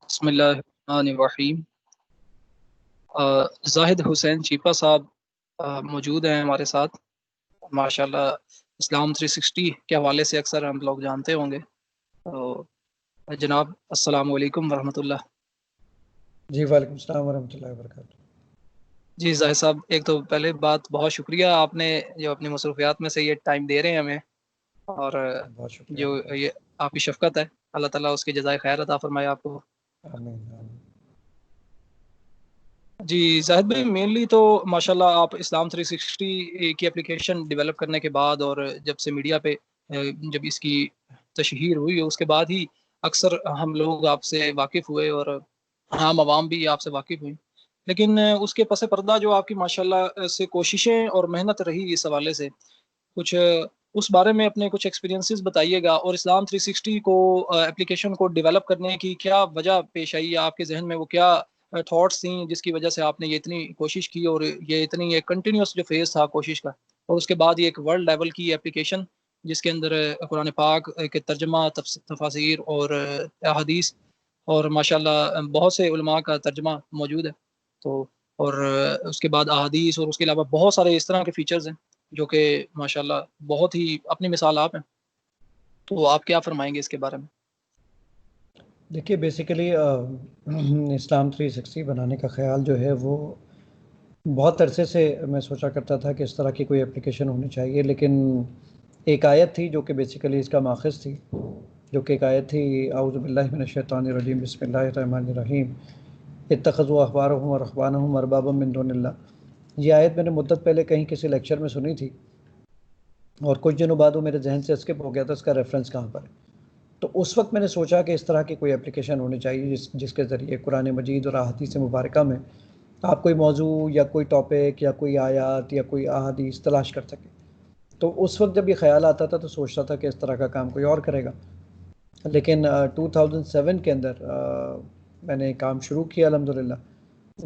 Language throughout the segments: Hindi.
बिस्मिल्लाहिर्रहमानिर्रहीम। जाहिद हुसैन चीपा साहब मौजूद हैं हमारे साथ। माशाल्लाह इस्लाम 360 के हवाले से अक्सर हम लोग जानते होंगे। तो जनाब अस्सलाम वालेकुम वरहमतुल्लाह। जी वालेकुम सलाम वरहमतुल्लाहि वबरकातुहू। जी जाहिद साहब, एक तो पहले बात बहुत शुक्रिया, आपने जो अपनी मसरूफियात में से ये टाइम दे रहे हैं हमें। और बहुत शुक्रिया जो आपका। ये आपकी शफकत है, अल्लाह ताला उसकी जज़ाए खैर अता फरमाए आपको। आमीन आमीन। जी जाहिद भाई, मेनली तो माशाल्लाह आप इस्लाम 360 की एप्लीकेशन डेवलप करने के बाद और जब से मीडिया पे जब इसकी तशहीर हुई उसके बाद ही अक्सर हम लोग आपसे वाकिफ़ हुए और आम आवाम भी आपसे वाकिफ़ हुई। लेकिन उसके पस पर्दा जो आपकी माशाल्लाह से कोशिशें और मेहनत रही इस हवाले से कुछ उस बारे में अपने कुछ एक्सपीरियंसेस बताइएगा। और इस्लाम 360 को एप्लीकेशन को डेवलप करने की क्या वजह पेश आई, या आपके जहन में वो क्या थॉट्स थी जिसकी वजह से आपने ये इतनी कोशिश की और ये इतनी एक कंटिन्यूस जो फेज था कोशिश का, और उसके बाद ये एक वर्ल्ड लेवल की एप्लीकेशन जिसके अंदर कुरान पाक के तर्जमा, तफासिर और अहादीस और माशाल्लाह बहुत से उलमा का तर्जमा मौजूद है। तो और उसके बाद अहादीस और उसके अलावा बहुत सारे इस तरह के फीचर्स हैं जो कि माशाल्लाह बहुत ही अपनी मिसाल आप हैं। तो आप क्या फरमाएंगे इसके बारे में? देखिए बेसिकली इस्लाम 360 बनाने का ख़्याल जो है वो बहुत अरसे से मैं सोचा करता था कि इस तरह की कोई एप्लीकेशन होनी चाहिए, लेकिन एक आयत थी जो कि बेसिकली इसका माखज़ थी, जो कि एक आयत थी औज़ु बिल्लाहि मिनश शैतानिर रजीम बिस्मिल्लाहिर रहमानिर रहीम इत्तख़ज़ू अहबारहुम व रहबानहुम अरबाबम मिन दुनिल्लाह। ये आयत मैंने मुद्दत पहले कहीं किसी लेक्चर में सुनी थी और कुछ दिनों बाद वो मेरे जहन से स्किप हो गया था इसका रेफरेंस कहाँ पर है। तो उस वक्त मैंने सोचा कि इस तरह की कोई एप्लीकेशन होनी चाहिए जिसके ज़रिए कुरान मजीद और अहादीस मुबारका में आप कोई मौजू या कोई टॉपिक या कोई आयत या कोई अहादीस तलाश कर सकें। तो उस वक्त जब ये ख्याल आता था तो सोचता था कि इस तरह का काम कोई और करेगा, लेकिन 2007 के अंदर मैंने काम शुरू किया अल्हम्दुलिल्लाह।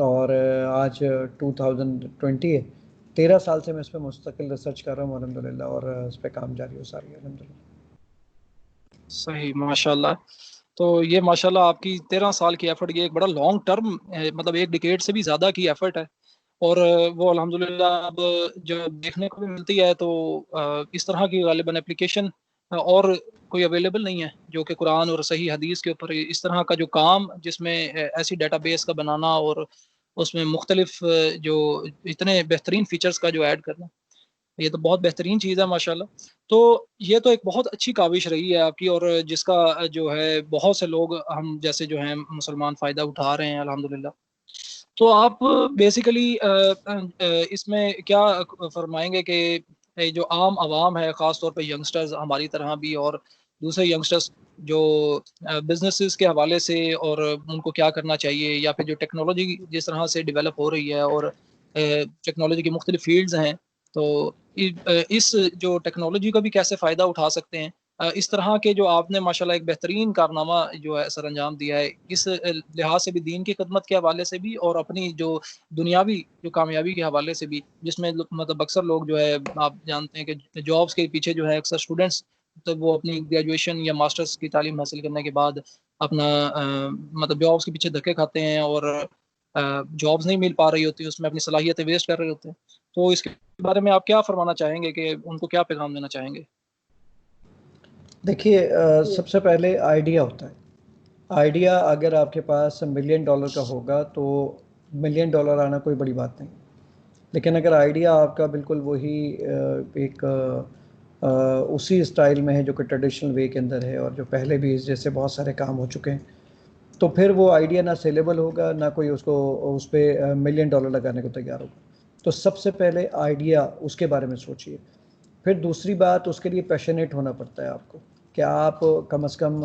और आज 2020 है, 13 साल से मैं इस पर मुस्तकिल रिसर्च कर रहा हूँ अल्हम्दुलिल्लाह, और इस पर काम जारी हो सारी है अल्हम्दुलिल्लाह। सही माशाल्लाह। तो ये माशाल्लाह आपकी 13 साल की एफर्ट, ये एक बड़ा लॉन्ग टर्म मतलब एक डिकेड से भी ज़्यादा की एफर्ट है। और वो अल्हम्दुलिल्लाह अब जो देखने को भी मिलती है तो इस तरह की गालिबन एप्लीकेशन और कोई अवेलेबल नहीं है जो कि कुरान और सही हदीस के ऊपर इस तरह का जो काम जिसमें ऐसी डेटाबेस का बनाना और उसमें मुख्तलिफ जो इतने बेहतरीन फीचर्स का जो ऐड करना, ये तो बहुत बेहतरीन चीज़ है माशाल्लाह। तो ये तो एक बहुत अच्छी काविश रही है आपकी, और जिसका जो है बहुत से लोग हम जैसे जो हैं मुसलमान फ़ायदा उठा रहे हैं अल्हम्दुलिल्लाह। तो आप बेसिकली इसमें क्या फरमाएंगे कि ये जो आम आवाम है, ख़ास तौर पे यंगस्टर्स हमारी तरह भी और दूसरे यंगस्टर्स जो बिजनेसेस के हवाले से, और उनको क्या करना चाहिए, या फिर जो टेक्नोलॉजी जिस तरह से डेवलप हो रही है और टेक्नोलॉजी की मुख्तलिफ फील्ड्स हैं, तो इस जो टेक्नोलॉजी का भी कैसे फ़ायदा उठा सकते हैं। इस तरह के जो आपने माशाल्लाह एक बेहतरीन कारनामा जो है सर अंजाम दिया है, इस लिहाज से भी, दीन की खिदमत के हवाले से भी और अपनी जो दुनियावी जो कामयाबी के हवाले से भी, जिसमें मतलब अक्सर लोग जो है आप जानते हैं कि जॉब्स के पीछे जो है अक्सर स्टूडेंट्स, तो वो अपनी ग्रेजुएशन या मास्टर्स की तालीम हासिल करने के बाद अपना मतलब जॉब्स के पीछे धक्के खाते हैं और जॉब्स नहीं मिल पा रही होती, उसमें अपनी सलाहियतें वेस्ट कर रहे होते हैं। तो इसके बारे में आप क्या फरमाना चाहेंगे कि उनको क्या पैगाम देना चाहेंगे? देखिए सबसे पहले आइडिया होता है। आइडिया अगर आपके पास मिलियन डॉलर का होगा तो मिलियन डॉलर आना कोई बड़ी बात नहीं, लेकिन अगर आइडिया आपका बिल्कुल वही एक उसी स्टाइल में है जो कि ट्रेडिशनल वे के अंदर है और जो पहले भी इस जैसे बहुत सारे काम हो चुके हैं, तो फिर वो आइडिया ना सेलेबल होगा ना कोई उसको उस पर मिलियन डॉलर लगाने को तैयार होगा। तो सबसे पहले आइडिया, उसके बारे में सोचिए। फिर दूसरी बात, उसके लिए पैशनेट होना पड़ता है आपको कि आप कम से कम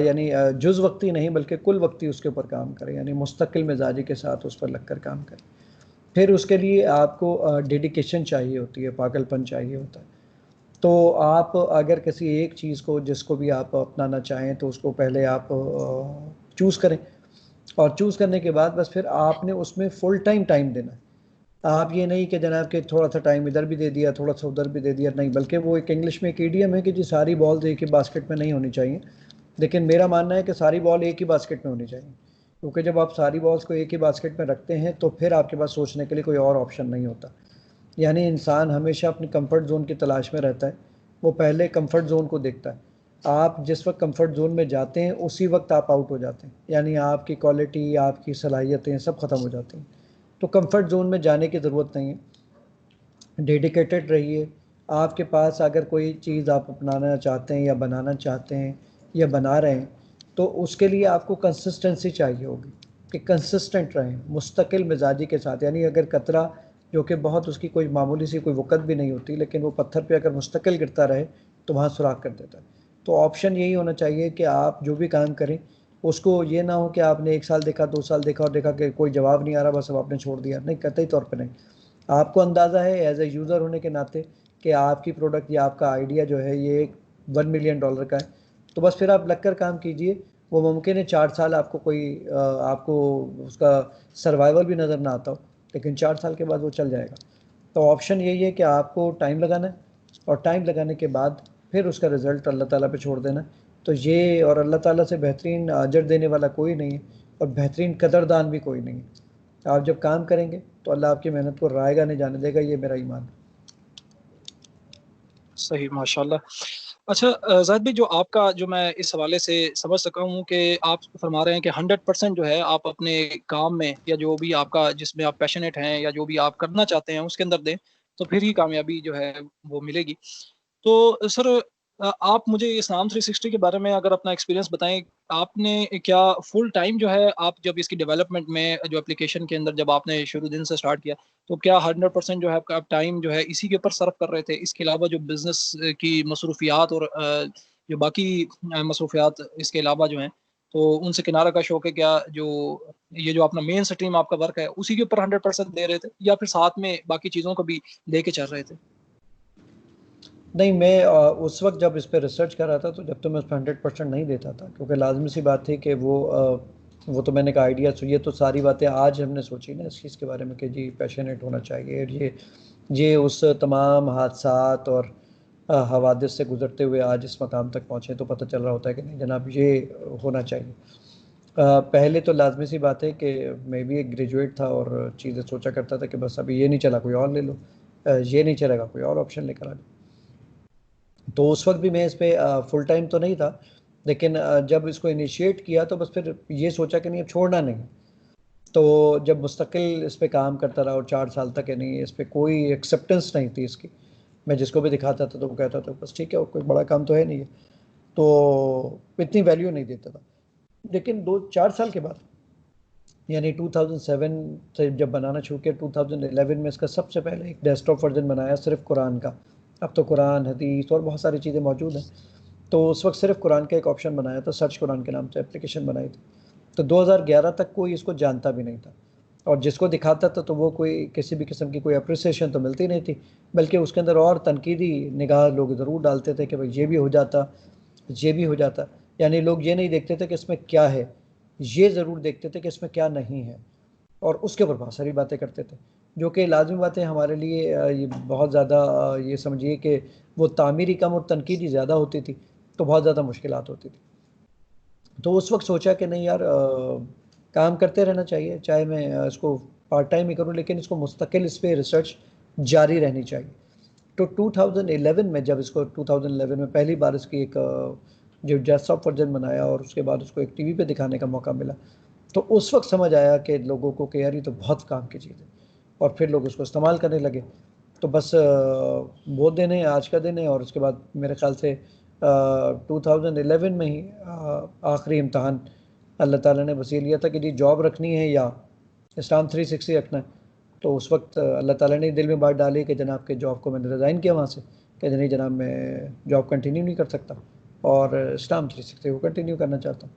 यानी जुज़ वक्ती नहीं बल्कि कुल वक्ती उसके ऊपर काम करें, यानी मुस्तकिल मिजाजी के साथ उस पर लगकर काम करें। फिर उसके लिए आपको डेडिकेशन चाहिए होती है, पागलपन चाहिए होता है। तो आप अगर किसी एक चीज़ को जिसको भी आप अपनाना चाहें तो उसको पहले आप चूज़ करें, और चूज़ करने के बाद बस फिर आपने उसमें फुल टाइम टाइम देना है। आप ये नहीं कि जनाब कि थोड़ा सा टाइम इधर भी दे दिया, थोड़ा सा उधर भी दे दिया, नहीं, बल्कि वो एक इंग्लिश में एक इडियम है कि जी सारी बॉल्स एक ही बास्केट में नहीं होनी चाहिए। लेकिन मेरा मानना है कि सारी बॉल एक ही बास्केट में होनी चाहिए, क्योंकि जब आप सारी बॉल्स को एक ही बास्केट में रखते हैं तो फिर आपके पास सोचने के लिए कोई और ऑप्शन नहीं होता। यानी इंसान हमेशा अपनी कंफर्ट जोन की तलाश में रहता है, वो पहले कंफर्ट जोन को देखता है। आप जिस वक्त कंफर्ट जोन में जाते हैं उसी वक्त आप आउट हो जाते हैं, यानी आपकी क्वालिटी, आपकी सलाहियतें सब ख़त्म हो जाती हैं। तो कंफर्ट जोन में जाने की ज़रूरत नहीं है, डेडिकेटेड रहिए। आपके पास अगर कोई चीज़ आप अपनाना चाहते हैं या बनाना चाहते हैं या बना रहे हैं, तो उसके लिए आपको कंसिस्टेंसी चाहिए होगी कि कंसिस्टेंट रहें मुस्तकिल मिजाजी के साथ। यानी अगर कतरा जो कि बहुत उसकी कोई मामूली सी कोई वक़्त भी नहीं होती, लेकिन वो पत्थर पे अगर मुस्तकिल गिरता रहे तो वहाँ सुराख कर देता है। तो ऑप्शन यही होना चाहिए कि आप जो भी काम करें उसको ये ना हो कि आपने 1 साल देखा, 2 साल देखा और देखा कि कोई जवाब नहीं आ रहा, बस अब आपने छोड़ दिया। नहीं, कतई तौर पे नहीं। आपको अंदाज़ा है एज ए यूज़र होने के नाते कि आपकी प्रोडक्ट या आपका आइडिया जो है ये $1 मिलियन का है, तो बस फिर आप लग कर काम कीजिए। वो मुमकिन है 4 साल आपको कोई आपको उसका सर्वाइवल भी नज़र ना आता हो, लेकिन 4 साल के बाद वो चल जाएगा। तो ऑप्शन यही है कि आपको टाइम लगाना है, और टाइम लगाने के बाद फिर उसका रिज़ल्ट अल्लाह ताला पे छोड़ देना है। तो ये, और अल्लाह ताला से बेहतरीन अजर देने वाला कोई नहीं है और बेहतरीन कदरदान भी कोई नहीं है। आप जब काम करेंगे तो अल्लाह आपकी मेहनत को रायगा नहीं जाने देगा, ये मेरा ईमान है। सही, माशाल्लाह। अच्छा ज़ाहिद भाई, जो आपका, जो मैं इस हवाले से समझ सका हूँ कि आप फरमा रहे हैं कि 100% जो है आप अपने काम में, या जो भी आपका जिसमें आप पैशनेट हैं या जो भी आप करना चाहते हैं उसके अंदर दें, तो फिर ही कामयाबी जो है वो मिलेगी। तो सर आप मुझे इस्लाम 360 के बारे में अगर अपना एक्सपीरियंस बताएं। आपने क्या फुल टाइम जो है, आप जब इसकी डेवलपमेंट में, जो एप्लीकेशन के अंदर जब आपने शुरू दिन से स्टार्ट किया, तो क्या 100% जो है आपका टाइम जो है इसी के ऊपर सर्व कर रहे थे? इसके अलावा जो बिजनेस की मसरूफियात और जो बाकी मसरूफियात इसके अलावा जो हैं, तो उनसे किनारा का शौक है क्या? जो ये जो अपना मेन स्ट्रीम आपका वर्क है उसी के ऊपर 100% दे रहे थे, या फिर साथ में बाकी चीज़ों को भी लेके चल रहे थे? नहीं, मैं उस वक्त जब इस पे रिसर्च कर रहा था तो जब तो मैं उस पर 100% नहीं देता था, क्योंकि लाजमी सी बात थी कि वो तो मैंने कहा आइडिया। तो ये तो सारी बातें आज हमने सोची ना इस चीज़ के बारे में कि जी पैशनेट होना चाहिए। ये उस तमाम हादसात और हवादिस से गुजरते हुए आज इस मकाम तक पहुँचे तो पता चल रहा होता है कि नहीं जनाब, ये होना चाहिए। पहले तो लाजमी सी बात है कि मैं भी एक ग्रेजुएट था और चीज़ें सोचा करता था कि बस अभी ये नहीं चला कोई और ले लो, ये नहीं चलेगा कोई और ऑप्शन लेकर आ जाओ। तो उस वक्त भी मैं इस पे फुल टाइम तो नहीं था, लेकिन जब इसको इनिशिएट किया तो बस फिर ये सोचा कि नहीं अब छोड़ना नहीं है। तो जब मुस्तकिल इस पे काम करता रहा और 4 साल तक, यानी इस पे कोई एक्सेप्टेंस नहीं थी इसकी। मैं जिसको भी दिखाता था तो वो कहता था बस ठीक है, वो कोई बड़ा काम तो है नहीं है, तो इतनी वैल्यू नहीं देता था। लेकिन 2-4 साल के बाद, यानी 2007 से जब बनाना शुरू किया, 2011 में इसका सबसे पहले एक डेस्कटॉप वर्जन बनाया सिर्फ कुरान का। अब तो कुरान, हदीस और बहुत सारी चीज़ें मौजूद हैं। तो उस वक्त सिर्फ कुरान का एक ऑप्शन बनाया था, सर्च कुरान के नाम से एप्लीकेशन बनाई थी। तो 2011 तक कोई इसको जानता भी नहीं था, और जिसको दिखाता था तो वो कोई किसी भी किस्म की कोई अप्रिसिएशन तो मिलती नहीं थी, बल्कि उसके अंदर और तनकीदी निगाह लोग ज़रूर डालते थे कि भाई ये भी हो जाता, ये भी हो जाता। यानी लोग ये नहीं देखते थे कि इसमें क्या है, ये ज़रूर देखते थे कि इसमें क्या नहीं है, और उसके ऊपर बहुत सारी बातें करते थे, जो कि लाज़मी बातें हमारे लिए ये बहुत ज़्यादा ये समझिए कि वो तामीरी कम और तनकीदी ज़्यादा होती थी, तो बहुत ज़्यादा मुश्किलात होती थी। तो उस वक्त सोचा कि नहीं यार, काम करते रहना चाहिए, चाहे मैं इसको पार्ट टाइम ही करूं, लेकिन इसको मुस्तकिल इस पे रिसर्च जारी रहनी चाहिए। तो 2011 में, जब इसको 2011 में पहली बार इसकी एक जो डेस्कटॉप वर्जन बनाया और उसके बाद उसको एक टीवी पे दिखाने का मौका मिला, तो उस वक्त समझ आया कि लोगों को कि यार ये तो बहुत काम की चीज़ है, और फिर लोग उसको इस्तेमाल करने लगे। तो बस वो दिन है, आज का दिन है, और उसके बाद मेरे ख्याल से 2011 में ही आखिरी इम्तहान अल्लाह ताला ने बस ये लिया था कि जी जॉब रखनी है या इस्लाम 360 रखना है। तो उस वक्त अल्लाह ताला ने दिल में बात डाली कि जनाब के जॉब को मैंने रिज़ाइन किया वहाँ से, कि नहीं जनाब मैं जॉब कंटिन्यू नहीं कर सकता और इस्लाम 360 को कंटिन्यू करना चाहता हूँ।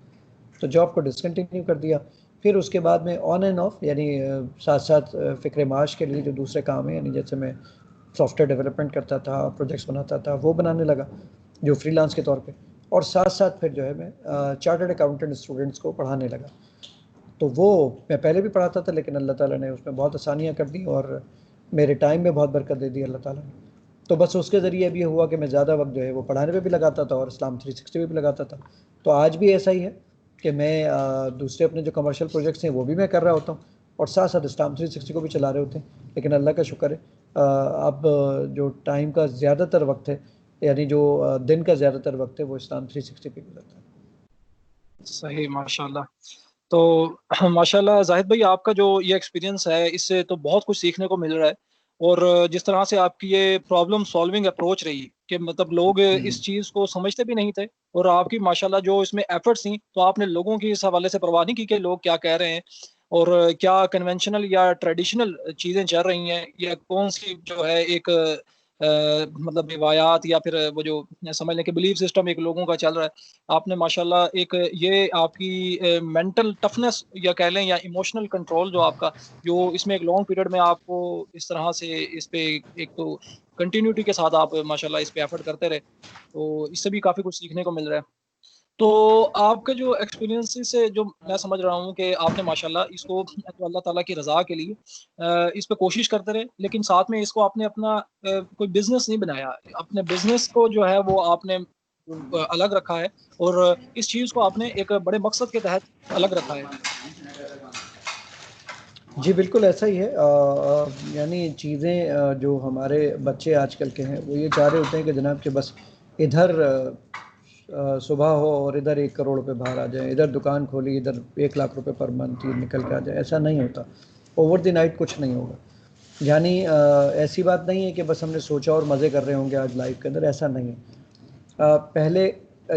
तो जॉब को डिसकंटिन्यू कर दिया। फिर उसके बाद में ऑन एंड ऑफ, यानी साथ साथ फ़िक्र माश के लिए जो दूसरे काम है, यानी जैसे मैं सॉफ्टवेयर डेवलपमेंट करता था, प्रोजेक्ट्स बनाता था, वो बनाने लगा जो फ्रीलांस के तौर पे, और साथ साथ फिर जो है मैं चार्टर्ड अकाउंटेंट स्टूडेंट्स को पढ़ाने लगा। तो वो मैं पहले भी पढ़ाता था, लेकिन अल्लाह ताला ने उसमें बहुत आसानियाँ कर दी और मेरे टाइम में बहुत बरकत दे दी अल्लाह ताला ने। तो बस उसके ज़रिए अब ये हुआ कि मैं ज़्यादा वक्त जो है वो पढ़ाने पे भी लगाता था और इस्लाम 360 पे भी लगाता था। तो आज भी ऐसा ही है कि मैं दूसरे अपने जो कमर्शियल प्रोजेक्ट्स हैं वो भी मैं कर रहा होता हूँ और साथ साथ इस्लाम 360 को भी चला रहे होते हैं। लेकिन अल्लाह का शुक्र है, अब जो टाइम का ज़्यादातर वक्त है, यानी जो दिन का ज़्यादातर वक्त है, वो इस्लाम 360 पे गुजरता है। सही, माशाल्लाह। तो माशाल्लाह जाहिद भाई, आपका जो ये एक्सपीरियंस है इससे तो बहुत कुछ सीखने को मिल रहा है। और जिस तरह से आपकी ये प्रॉब्लम सॉल्विंग अप्रोच रही कि मतलब लोग इस चीज़ को समझते भी नहीं थे, और आपकी माशाल्लाह जो इसमें एफर्ट्स थी, तो आपने लोगों की इस हवाले से परवाह नहीं की कि लोग क्या कह रहे हैं और क्या कन्वेंशनल या ट्रेडिशनल चीज़ें चल रही हैं, या कौन सी जो है एक मतलब रिवायात या फिर वो जो समझ लें कि बिलीफ सिस्टम एक लोगों का चल रहा है। आपने माशाल्लाह एक ये आपकी मेंटल टफनेस या कह लें या इमोशनल कंट्रोल जो आपका, जो इसमें एक लॉन्ग पीरियड में आपको इस तरह से इस पे एक तो कंटिन्यूटी के साथ आप माशाल्लाह इस पे एफर्ट करते रहे, तो इससे भी काफ़ी कुछ सीखने को मिल रहा है। तो आपके जो एक्सपीरियंसेस से जो मैं समझ रहा हूँ कि आपने माशाल्लाह इसको तो अल्लाह ताला की रज़ा के लिए इस पे कोशिश करते रहे, लेकिन साथ में इसको आपने अपना कोई बिज़नेस नहीं बनाया। अपने बिज़नेस को जो है वो आपने अलग रखा है, और इस चीज़ को आपने एक बड़े मकसद के तहत अलग रखा है। जी, बिल्कुल ऐसा ही है। यानी चीज़ें, जो हमारे बच्चे आजकल के हैं, वो ये चाह रहे होते हैं कि जनाब कि बस इधर सुबह हो और इधर 1 करोड़ रुपए बाहर आ जाएँ, इधर दुकान खोली, इधर 1 लाख रुपए पर मंथ ही निकल के आ जाए। ऐसा नहीं होता। ओवर द नाइट कुछ नहीं होगा। यानी ऐसी बात नहीं है कि बस हमने सोचा और मज़े कर रहे होंगे आज लाइफ़ के अंदर, ऐसा नहीं है। पहले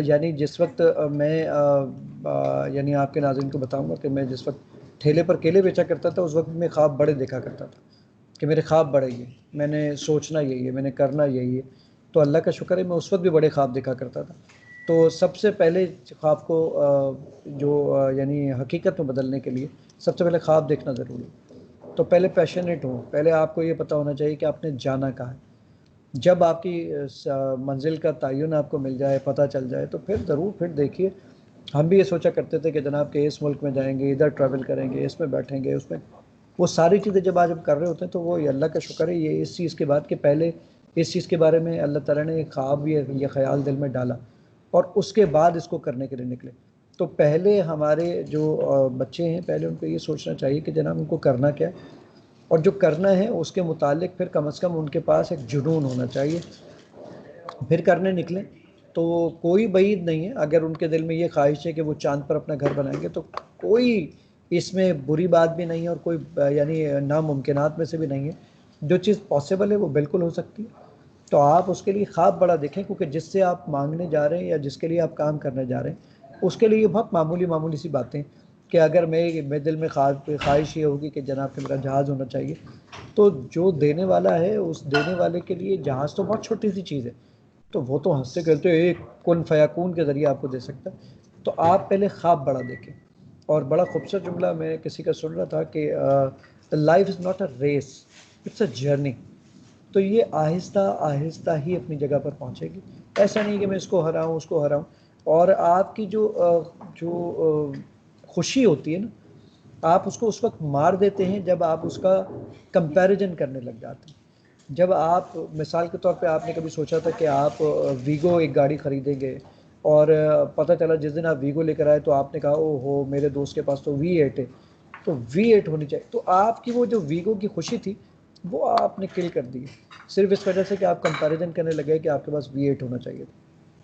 यानी जिस वक़्त मैं यानी आपके नाज़रीन को बताऊँगा कि मैं जिस वक़्त ठेले पर केले बेचा करता था, उस वक़्त मैं ख्वाब बड़े देखा करता था कि मेरे ख्वाब बड़े ये, मैंने सोचना यही है, मैंने करना यही है। तो अल्लाह का शुक्र है, मैं उस वक़्त भी बड़े ख्वाब देखा करता था। तो सबसे पहले ख्वाब को यानी हकीकत में बदलने के लिए सबसे पहले ख्वाब देखना ज़रूरी है। तो पहले पैशनेट हो, पहले आपको ये पता होना चाहिए कि आपने जाना कहाँ है। जब आपकी मंजिल का तयन आपको मिल जाए, पता चल जाए, तो फिर ज़रूर फिर देखिए। हम भी ये सोचा करते थे कि जनाब कि इस मुल्क में जाएंगे, इधर ट्रैवल करेंगे, इसमें बैठेंगे, उसमें वो सारी चीज़ें जब आज हम कर रहे होते हैं, तो वो अल्लाह का शुक्र है, ये इस चीज़ के बाद कि पहले इस चीज़ के बारे में अल्लाह ताला ने एक ख्वाब, ये ख्याल दिल में डाला और उसके बाद इसको करने के लिए निकले। तो पहले हमारे जो बच्चे हैं, पहले उनको ये सोचना चाहिए कि जनाब उनको करना क्या है, और जो करना है उसके मुतालिक फिर कम से कम उनके पास एक जुनून होना चाहिए। फिर करने निकलें तो कोई बईद नहीं है। अगर उनके दिल में ये ख्वाहिश है कि वो चाँद पर अपना घर बनाएंगे, तो कोई इसमें बुरी बात भी नहीं है और कोई यानी नामुमकिनात में से भी नहीं है। जो चीज़ पॉसिबल है वो बिल्कुल हो सकती है। तो आप उसके लिए ख्वाब बड़ा देखें, क्योंकि जिससे आप मांगने जा रहे हैं या जिसके लिए आप काम करने जा रहे हैं, उसके लिए ये बहुत मामूली मामूली सी बातें, कि अगर मेरे दिल में ख्वाहिश ये होगी कि जनाब कि मेरा जहाज़ होना चाहिए, तो जो देने वाला है उस देने वाले के लिए जहाज़ तो बहुत छोटी सी चीज़ है, तो वो तो हंसते खेलते एक कुन फयाकून के ज़रिए आपको दे सकता है। तो आप पहले ख्वाब बड़ा देखें। और बड़ा खूबसूरत जुमला मैं किसी का सुन रहा था कि life is not a race, it's a journey. तो ये आहिस्ता आहिस्ता ही अपनी जगह पर पहुंचेगी। ऐसा नहीं कि मैं इसको हराऊं उसको हराऊं। और आपकी जो खुशी होती है ना, आप उसको उस वक्त मार देते हैं जब आप उसका कंपैरिजन करने लग जाते हैं। जब आप मिसाल के तौर पे आपने कभी सोचा था कि आप वीगो एक गाड़ी ख़रीदेंगे, और पता चला जिस दिन आप वीगो लेकर आए तो आपने कहा ओहो मेरे दोस्त के पास तो V8 है, तो V8 होनी चाहिए। तो आपकी वो जो वीगो की खुशी थी वो आपने किल कर दी, सिर्फ इस वजह से कि आप कंपैरिजन करने लगे कि आपके पास V8 होना चाहिए था।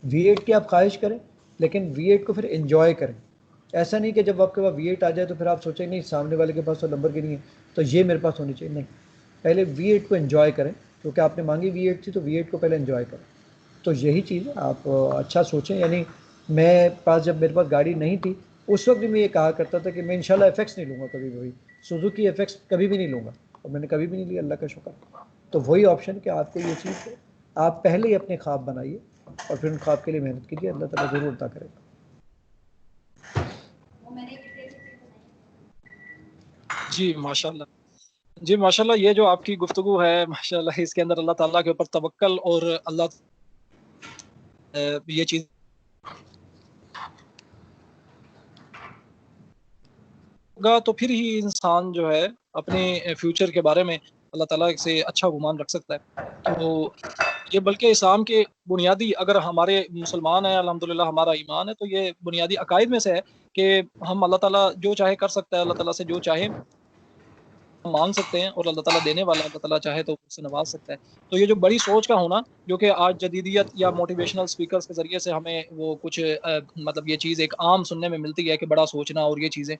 V8 की आप ख्वाहिश करें, लेकिन V8 को फिर एंजॉय करें। ऐसा नहीं कि जब आपके पास V8 आ जाए तो फिर आप सोचें नहीं सामने वाले के पास तो लंबरगिनी है, तो ये मेरे पास होनी चाहिए। नहीं, पहले V8 को एंजॉय करें, क्योंकि आपने मांगी V8 थी, तो V8 को पहले एंजॉय करें। तो यही चीज़ है, आप अच्छा सोचें। यानी मैं पास जब मेरे पास गाड़ी नहीं थी, उस वक्त भी मैं ये कहा करता था कि मैं इंशाल्लाह एफएक्स नहीं लूँगा कभी भी, सुजुकी एफएक्स कभी भी नहीं लूँगा, और मैंने कभी भी नहीं लिया, अल्लाह का शुक्र। तो वही ऑप्शन कि आपको ये चीज़ आप पहले ही अपने ख्वाब बनाइए और फिर उन ख्वाब के लिए मेहनत कीजिए, अल्लाह ताला ज़रूर अता करेगा। जी, माशाल्लाह। जी, माशाल्लाह, ये जो आपकी गुफ्तगू है माशाल्लाह, इसके अंदर अल्लाह ताला के ऊपर तवक्कल और अल्लाह ये चीज़ होगा तो फिर ही इंसान जो है अपने फ्यूचर के बारे में अल्लाह ताला से अच्छा गुमान रख सकता है। तो ये बल्कि इस्लाम के बुनियादी, अगर हमारे मुसलमान हैं अल्हम्दुलिल्लाह, हमारा ईमान है, तो ये बुनियादी अकायद में से है कि हम अल्लाह ताला जो चाहे कर सकता है, अल्लाह ताला से जो चाहे मांग सकते हैं, और अल्लाह ताला देने वाला है, अल्लाह ताला चाहे तो उससे नवाज सकता है। तो ये जो बड़ी सोच का होना, जो कि आज जदीदियत या मोटिवेशनल स्पीकर्स के ज़रिए से हमें वो कुछ मतलब ये चीज़ एक आम सुनने में मिलती है कि बड़ा सोचना और ये चीज़ें,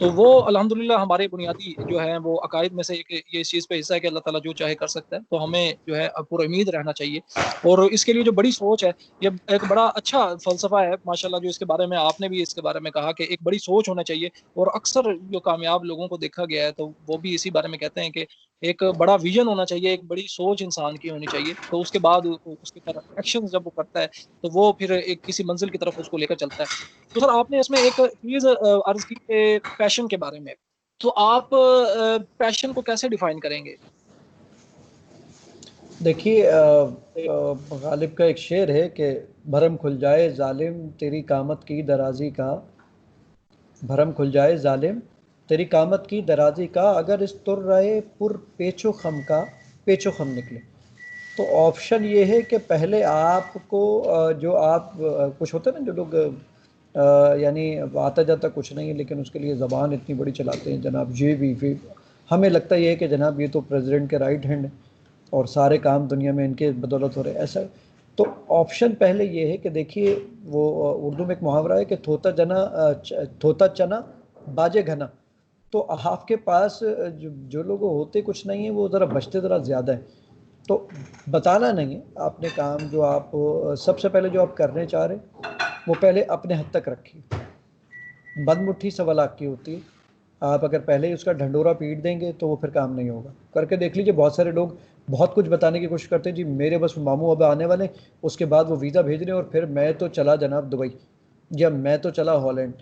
तो वो अल्हम्दुलिल्लाह हमारे बुनियादी जो है वो अकायद में से एक ये इस चीज़ पे हिस्सा है कि अल्लाह ताला जो चाहे कर सकता है। तो हमें जो है पुरुम्मीद रहना चाहिए, और इसके लिए जो बड़ी सोच है, ये एक बड़ा अच्छा फ़लसफ़ा है माशाल्लाह, जो इसके बारे में आपने भी इसके बारे में कहा कि एक बड़ी सोच होना चाहिए। और अक्सर जो कामयाब लोगों को देखा गया है, तो वो भी इसी बारे में कहते हैं कि एक बड़ा विज़न होना चाहिए, एक बड़ी सोच इंसान की होनी चाहिए। तो उसके बाद उसके ऊपर एक्शंस जब वो करता है, तो वो फिर एक किसी मंज़िल की तरफ उसको लेकर चलता है। तो सर, आपने इसमें एक चीज़ अर्ज़ की कि पैशन के बारे में। तो आप पैशन को कैसे डिफ़ाइन करेंगे? देखिए गालिब का एक शेर है कि भरम खुल जाए ज़ालिम तेरी कामत की दराज़ी का, भरम खुल जाए ज़ालिम तेरी कामत की दराज़ी का, अगर इस तुर्राए पुर पेचो खम का पेचो खम निकले। तो ऑप्शन ये है कि पहले आपको जो आप कुछ होता है ना जो लोग यानी आता जाता कुछ नहीं है लेकिन उसके लिए ज़बान इतनी बड़ी चलाते हैं, जनाब ये भी फिर हमें लगता ये है कि जनाब ये तो प्रेसिडेंट के राइट हैंड है और सारे काम दुनिया में इनके बदौलत हो रहे हैं, ऐसा। तो ऑप्शन पहले ये है कि देखिए वो उर्दू में एक मुहावरा है कि थोता चना बाजे घना। तो आपके पास जो लोग होते कुछ नहीं है वो ज़रा बचते ज़रा ज़्यादा है। तो बताना नहीं है आपने काम, जो आप सबसे पहले जो आप करने चाह रहे वो पहले अपने हद तक रखिए। बंद मुट्ठी सवा लाख की होती है, आप अगर पहले ही उसका ढंडोरा पीट देंगे तो वो फिर काम नहीं होगा। करके देख लीजिए, बहुत सारे लोग बहुत कुछ बताने की कोशिश करते हैं, जी मेरे बस मामू अब आने वाले, उसके बाद वो वीज़ा भेज रहे हैं और फिर मैं तो चला जनाब दुबई, या मैं तो चला हॉलैंड,